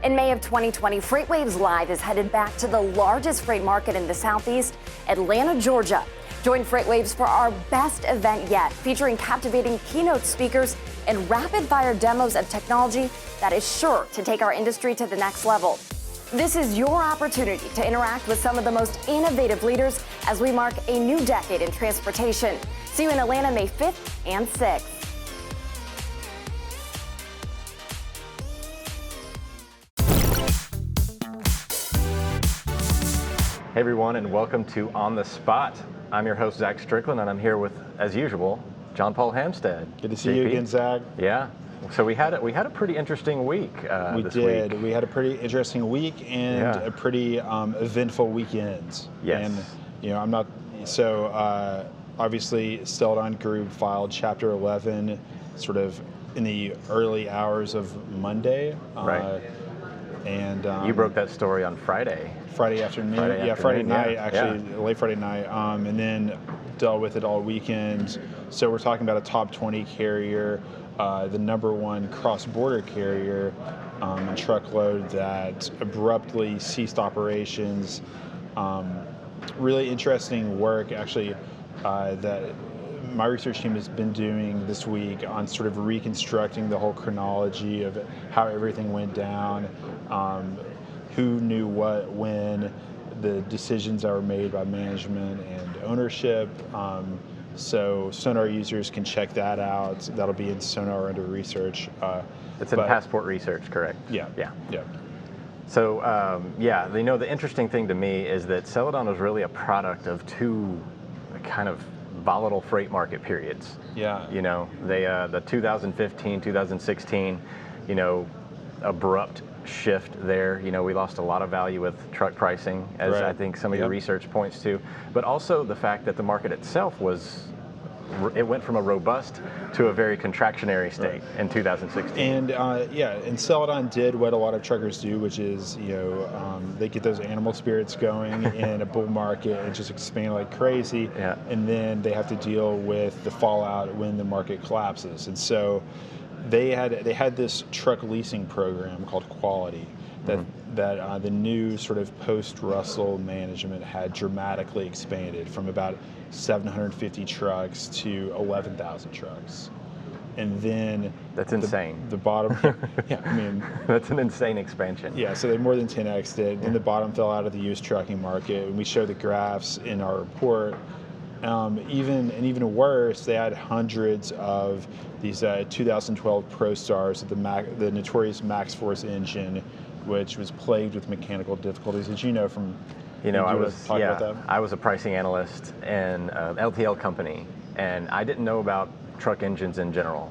In May of 2020, FreightWaves Live is headed back to the largest freight market in the Southeast, Atlanta, Georgia. Join FreightWaves for our best event yet, featuring captivating keynote speakers and rapid-fire demos of technology that is sure to take our industry to the next level. This is your opportunity to interact with some of the most innovative leaders as we mark a new decade in transportation. See you in Atlanta May 5th and 6th. Hey everyone, and welcome to On the Spot. I'm your host, Zach Strickland, and I'm here with, as usual, John Paul Hampstead. Good to see you again, Zach. Yeah. So we had a pretty interesting week this week. We had a pretty interesting week and a pretty eventful weekend. Yes. And I'm not so obviously Celadon Group filed Chapter 11 sort of in the early hours of Monday. Right. And you broke that story on Friday. Friday afternoon. Friday night, actually, late Friday night, and then dealt with it all weekend. So we're talking about a top 20 carrier, the number one cross-border carrier in truckload that abruptly ceased operations. Really interesting work, actually, that my research team has been doing this week on sort of reconstructing the whole chronology of how everything went down, who knew what, when, the decisions that were made by management and ownership. So Sonar users can check that out. That'll be in Sonar under research. It's in Passport Research, correct? Yeah. So, the interesting thing to me is that Celadon was really a product of two kind of volatile freight market periods. Yeah. The 2015, 2016, abrupt shift there. We lost a lot of value with truck pricing, as I think some of your research points to, but also the fact that the market itself it went from a robust to a very contractionary state in 2016. And Celadon did what a lot of truckers do, which is, they get those animal spirits going in a bull market and just expand like crazy. Yeah. And then they have to deal with the fallout when the market collapses. And so they had this truck leasing program called Quality that the new sort of post-Russell management had dramatically expanded from about 750 trucks to 11,000 trucks. And then that's insane. The bottom, that's an insane expansion. Yeah, so they more than 10x'd it. Then the bottom fell out of the used trucking market, and we show the graphs in our report. Even worse, they had hundreds of these 2012 ProStars of the notorious Max Force engine, which was plagued with mechanical difficulties. Did you know from? I was a pricing analyst in an LTL company, and I didn't know about truck engines in general.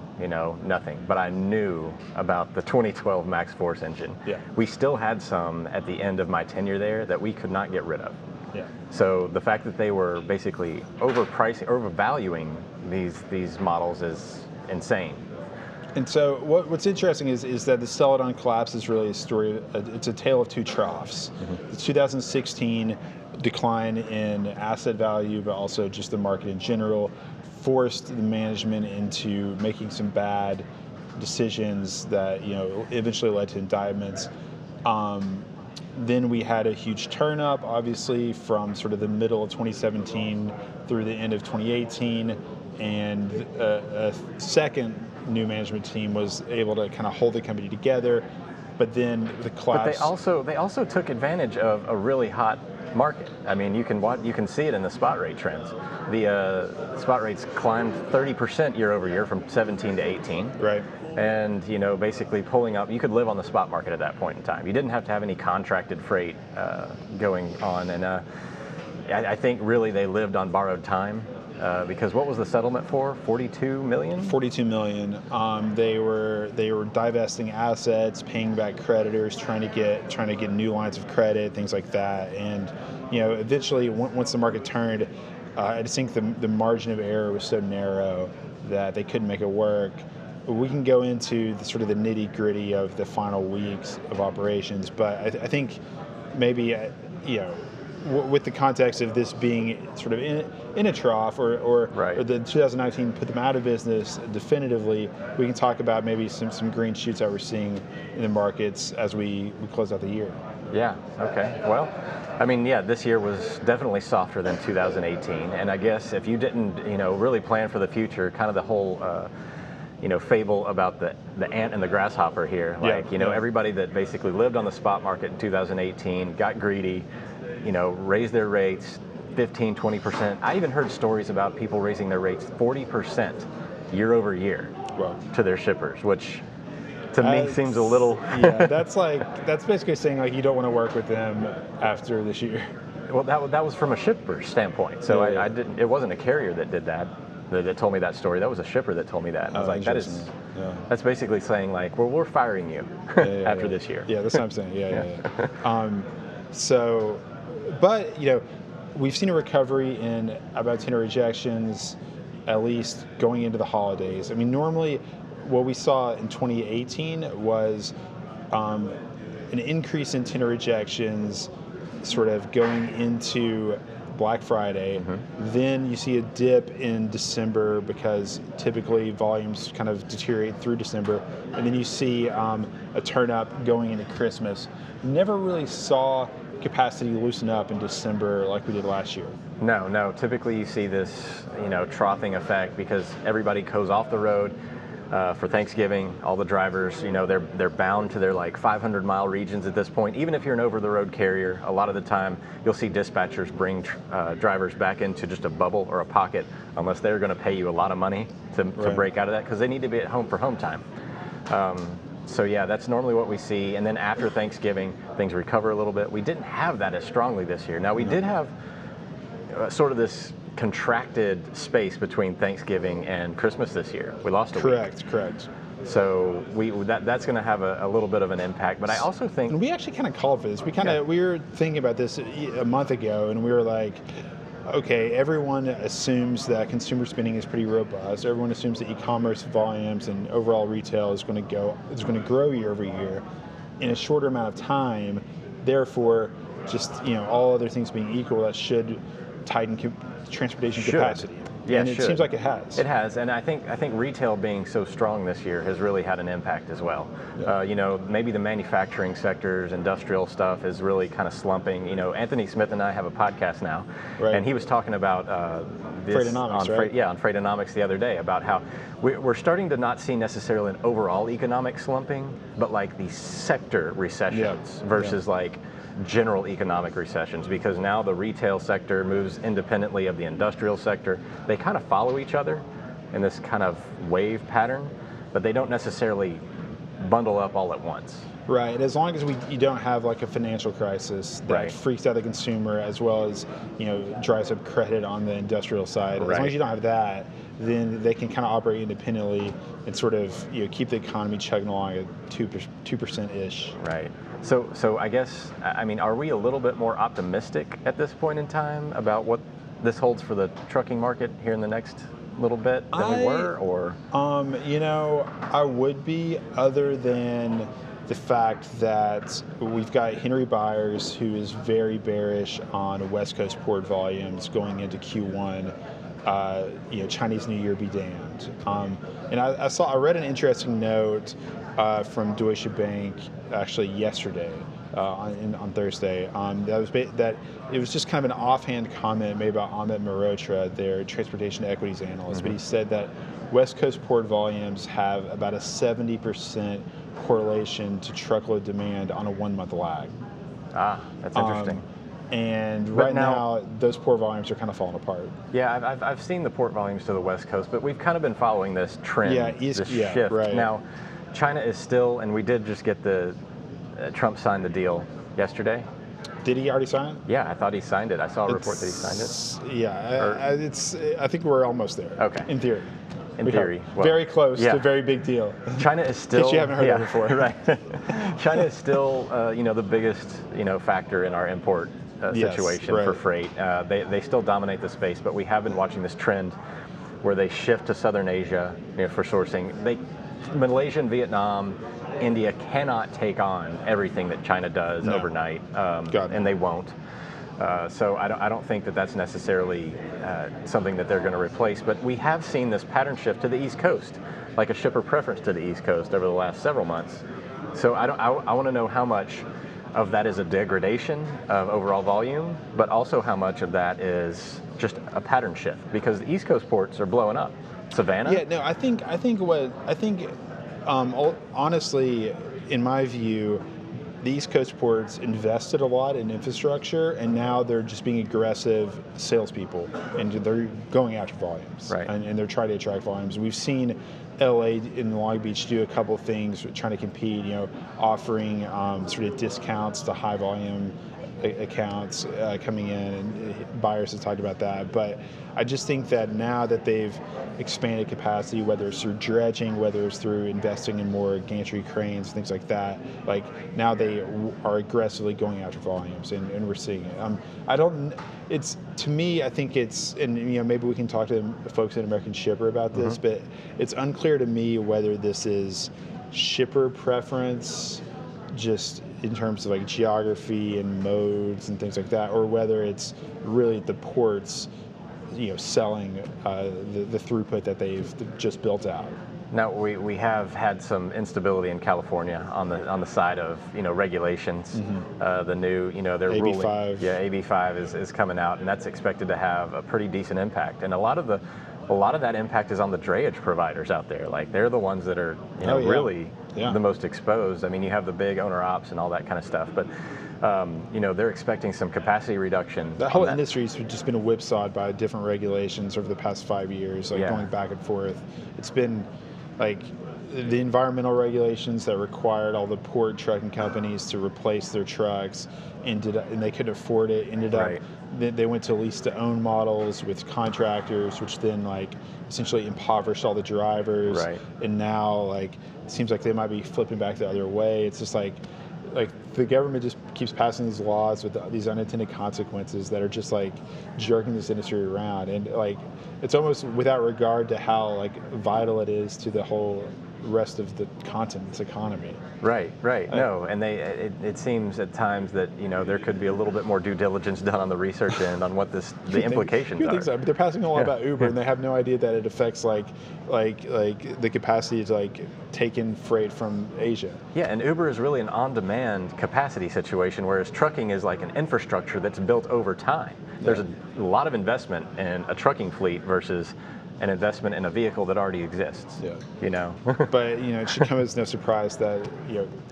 Nothing. But I knew about the 2012 Max Force engine. Yeah. We still had some at the end of my tenure there that we could not get rid of. Yeah. So the fact that they were basically overvaluing these models is insane. And so what's interesting is that the Celadon collapse is really a story. It's a tale of two troughs. The 2016 decline in asset value, but also just the market in general, forced the management into making some bad decisions that eventually led to indictments. Then we had a huge turn up, obviously, from sort of the middle of 2017 through the end of 2018, and a second new management team was able to kind of hold the company together. But then the collapse. But they also took advantage of a really hot market. I mean, you can see it in the spot rate trends. The spot rates climbed 30% year over year from 17 to 18. Right. And basically pulling up, you could live on the spot market at that point in time. You didn't have to have any contracted freight going on, and I think really they lived on borrowed time because what was the settlement for? 42 million. 42 million. They were divesting assets, paying back creditors, trying to get new lines of credit, things like that. And eventually, once the market turned, I just think the margin of error was so narrow that they couldn't make it work. We can go into the sort of the nitty-gritty of the final weeks of operations, but I think maybe with the context of this being sort of in a trough, or right. the 2019 put them out of business definitively, we can talk about maybe some green shoots that we're seeing in the markets as we close out the year. Yeah, okay. Well, I mean, yeah, this year was definitely softer than 2018. And I guess if you didn't, really plan for the future, kind of the whole, fable about the ant and the grasshopper here. Like, everybody that basically lived on the spot market in 2018 got greedy, raised their rates 15, 20%. I even heard stories about people raising their rates 40% year over year to their shippers, which to me seems a little. Yeah, that's basically saying like you don't want to work with them after this year. Well, that was from a shipper's standpoint. So I didn't. It wasn't a carrier that did that told me that story. That was a shipper that told me that. And I was like, that's basically saying like, well, we're firing you after this year. Yeah, that's what I'm saying. Yeah. So, but we've seen a recovery in about 10 rejections, at least going into the holidays. I mean, normally what we saw in 2018 was an increase in tender rejections sort of going into Black Friday. Mm-hmm. Then you see a dip in December because typically volumes kind of deteriorate through December. And then you see a turn up going into Christmas. Never really saw capacity loosen up in December like we did last year. No. Typically you see this, troughing effect because everybody goes off the road for Thanksgiving. All the drivers, they're bound to their like 500-mile regions at this point. Even if you're an over-the-road carrier, a lot of the time you'll see dispatchers bring drivers back into just a bubble or a pocket unless they're going to pay you a lot of money to break out of that because they need to be at home for home time. So yeah, that's normally what we see. And then after Thanksgiving, things recover a little bit. We didn't have that as strongly this year. Now we did have sort of this contracted space between Thanksgiving and Christmas this year. We lost a week. Correct. So that's going to have a little bit of an impact. But I also think, and we actually kind of called for this. We were thinking about this a month ago, and we were like, okay, everyone assumes that consumer spending is pretty robust. Everyone assumes that e-commerce volumes and overall retail is going to grow year over year in a shorter amount of time. Therefore, just all other things being equal, that should tighten transportation capacity. Yeah, and it seems like it has. It has, and I think retail being so strong this year has really had an impact as well. Yeah. Maybe the manufacturing sectors, industrial stuff is really kind of slumping. Anthony Smith and I have a podcast now, and he was talking about this Freightonomics, on Freightonomics the other day about how we're starting to not see necessarily an overall economic slumping, but like the sector recessions versus like general economic recessions, because now the retail sector moves independently of the industrial sector. They kind of follow each other in this kind of wave pattern, but they don't necessarily bundle up all at once. Right, as long as you don't have like a financial crisis that freaks out the consumer, as well as drives up credit on the industrial side. As long as you don't have that, then they can kind of operate independently and sort of keep the economy chugging along at 2%-ish. Right. So I guess, are we a little bit more optimistic at this point in time about what this holds for the trucking market here in the next little bit than we were, or? I would be, other than the fact that we've got Henry Byers, who is very bearish on West Coast port volumes going into Q1. Chinese New Year be damned. And I read an interesting note from Deutsche Bank actually yesterday on Thursday. That it was just kind of an offhand comment made by Amit Mehrotra, their transportation equities analyst. Mm-hmm. But he said that West Coast port volumes have about a 70% correlation to truckload demand on a 1-month lag. That's interesting. And right now, those port volumes are kind of falling apart. Yeah, I've seen the port volumes to the West Coast, but we've kind of been following this trend, this shift. Right. Now, China is still, and we did just get Trump signed the deal yesterday. Did he already sign it? Yeah, I thought he signed it. I saw a report that he signed it. Yeah, I think we're almost there. Okay. In theory. In theory. Well, very close to a very big deal. China is still. If you haven't heard that before. Right. China is still, the biggest, factor in our import situation for freight. They still dominate the space, but we have been watching this trend where they shift to Southern Asia for sourcing. Malaysia and Vietnam, India cannot take on everything that China does overnight, and they won't. So I don't think that that's necessarily something that they're going to replace. But we have seen this pattern shift to the East Coast, like a shipper preference to the East Coast over the last several months. So I want to know how much of that is a degradation of overall volume, but also how much of that is just a pattern shift, because the East Coast ports are blowing up. Savannah? Yeah, no, I think honestly, in my view, the East Coast ports invested a lot in infrastructure, and now they're just being aggressive salespeople, and they're going after volumes, right? And they're trying to attract volumes. We've seen LA in Long Beach do a couple of things, trying to compete, offering sort of discounts to high volume accounts coming in, and buyers have talked about that. But I just think that now that they've expanded capacity, whether it's through dredging, whether it's through investing in more gantry cranes, things like that, like now they are aggressively going after volumes, and we're seeing it. To me, I think it's, and maybe we can talk to the folks at American Shipper about this, but it's unclear to me whether this is shipper preference, just in terms of like geography and modes and things like that, or whether it's really the ports, selling the throughput that they've just built out. Now we have had some instability in California on the side of regulations. The new they're AB5. ruling. Yeah, AB5 is coming out, and that's expected to have a pretty decent impact. And a lot of that impact is on the drayage providers out there. Like they're the ones that are really the most exposed. I mean, you have the big owner ops and all that kind of stuff, but they're expecting some capacity reduction. The whole industry's just been whipsawed by different regulations over the past 5 years, going back and forth. It's been like the environmental regulations that required all the port trucking companies to replace their trucks, and they couldn't afford it. They went to lease to own models with contractors, which then essentially impoverished all the drivers. And now it seems like they might be flipping back the other way. It's just like the government just keeps passing these laws with these unintended consequences that are just jerking this industry around, and it's almost without regard to how vital it is to the whole rest of the continent's economy. Right. No, and it seems at times that there could be a little bit more due diligence done on the research end on what the implications are. Think so, but they're passing a law about Uber, and they have no idea that it affects the capacity to take in freight from Asia. Yeah, and Uber is really an on-demand capacity situation, whereas trucking is like an infrastructure that's built over time. There's a lot of investment in a trucking fleet versus an investment in a vehicle that already exists. But it should come as no surprise that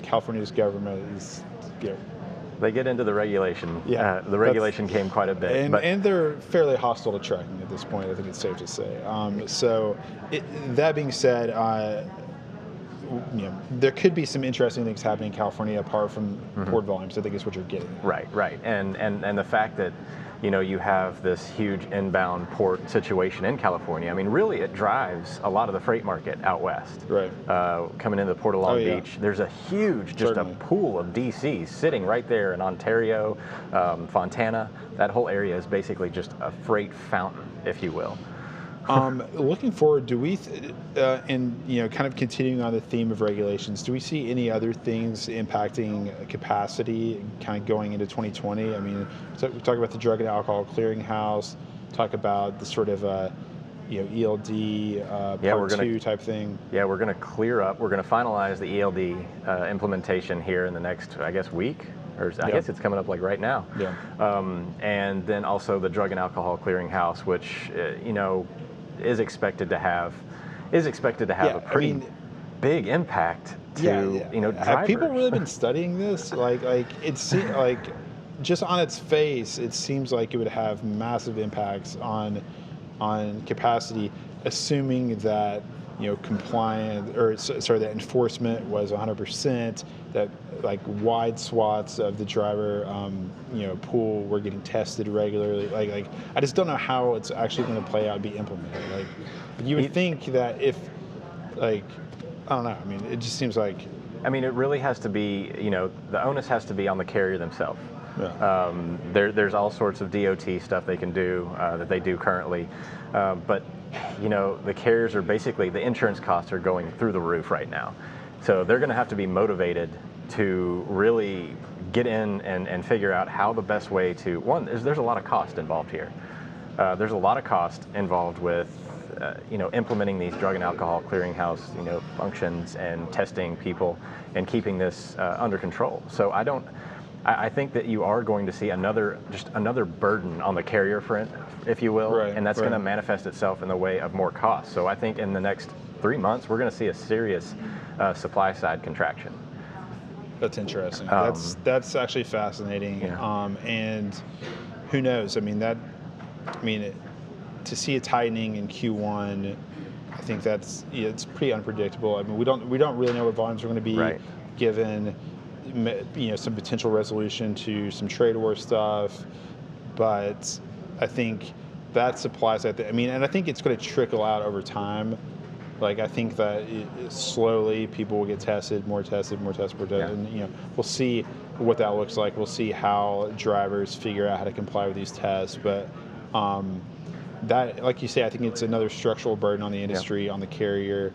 California's government is they get into the regulation. The regulation came quite a bit, and they're fairly hostile to trucking at this point. I think it's safe to say. That being said, there could be some interesting things happening in California apart from port volumes. I think is what you're getting. Right, and the fact that you have this huge inbound port situation in California. I mean, really, it drives a lot of the freight market out west. Right. Coming into the Port of Long Beach, there's a huge, a pool of DCs sitting right there in Ontario, Fontana. That whole area is basically just a freight fountain, if you will. Looking forward, do we, kind of continuing on the theme of regulations, do we see any other things impacting capacity kind of going into 2020? I mean, we talk about the Drug and Alcohol Clearinghouse, talk about the sort of, ELD Part 2 type thing. Yeah, we're going to clear up. We're going to finalize the ELD implementation here in the next, week. Or I guess it's coming up right now. And then also the Drug and Alcohol Clearinghouse, which is expected to have a pretty big impact to drivers. Have people really been studying this? It's just on its face, it seems like it would have massive impacts on capacity, assuming that that enforcement was 100%, that wide swaths of the driver pool were getting tested regularly. I just don't know how it's actually going to play out and be implemented. You would think that if I don't know. I mean, it just seems like. I mean, it really has to be. The onus has to be on the carrier themselves. There's all sorts of DOT stuff they can do that they do currently, but the carriers are basically, the insurance costs are going through the roof right now. So they're going to have to be motivated to really get in and figure out how the best way to, one, there's a lot of cost involved here. There's a lot of cost involved with implementing these drug and alcohol clearinghouse, functions and testing people and keeping this under control. So I think that you are going to see another burden on the carrier front, if you will, and that's going to manifest itself in the way of more costs. So I think in the next 3 months, we're going to see a serious supply side contraction. That's interesting. That's actually fascinating. Yeah. And who knows? To see a tightening in Q1, I think it's pretty unpredictable. I mean, we don't really know what volumes are going to be, given some potential resolution to some trade war stuff. But I think that supply side, and I think it's going to trickle out over time. Like, I think that slowly people will get tested, more tested, and we'll see what that looks like. We'll see how drivers figure out how to comply with these tests. But that, like you say, I think it's another structural burden on the industry, on the carrier,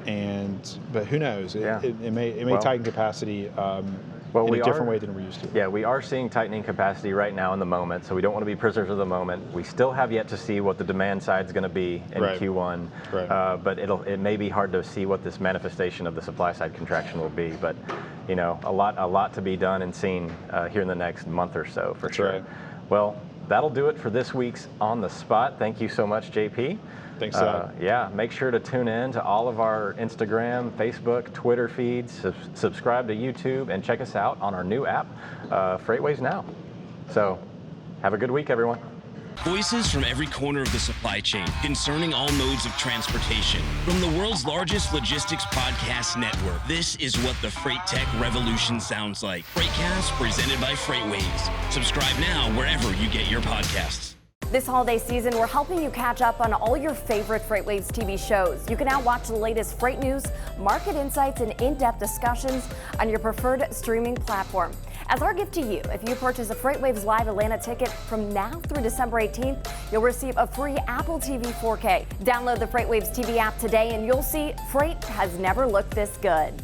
but who knows? It may tighten capacity in a different way than we're used to. Yeah, we are seeing tightening capacity right now in the moment, so we don't want to be prisoners of the moment. We still have yet to see what the demand side is going to be in Q1, but it may be hard to see what this manifestation of the supply side contraction will be. But a lot to be done and seen here in the next month or so for sure. Right. Well, that'll do it for this week's On the Spot. Thank you so much, JP. Thanks, Zach. Make sure to tune in to all of our Instagram, Facebook, Twitter feeds, subscribe to YouTube, and check us out on our new app, FreightWaves Now. So have a good week, everyone. Voices from every corner of the supply chain concerning all modes of transportation. From the world's largest logistics podcast network, this is what the Freight Tech Revolution sounds like. Freightcast presented by FreightWaves. Subscribe now wherever you get your podcasts. This holiday season, we're helping you catch up on all your favorite FreightWaves TV shows. You can now watch the latest freight news, market insights, and in-depth discussions on your preferred streaming platform. As our gift to you, if you purchase a FreightWaves Live Atlanta ticket from now through December 18th, you'll receive a free Apple TV 4K. Download the FreightWaves TV app today and you'll see freight has never looked this good.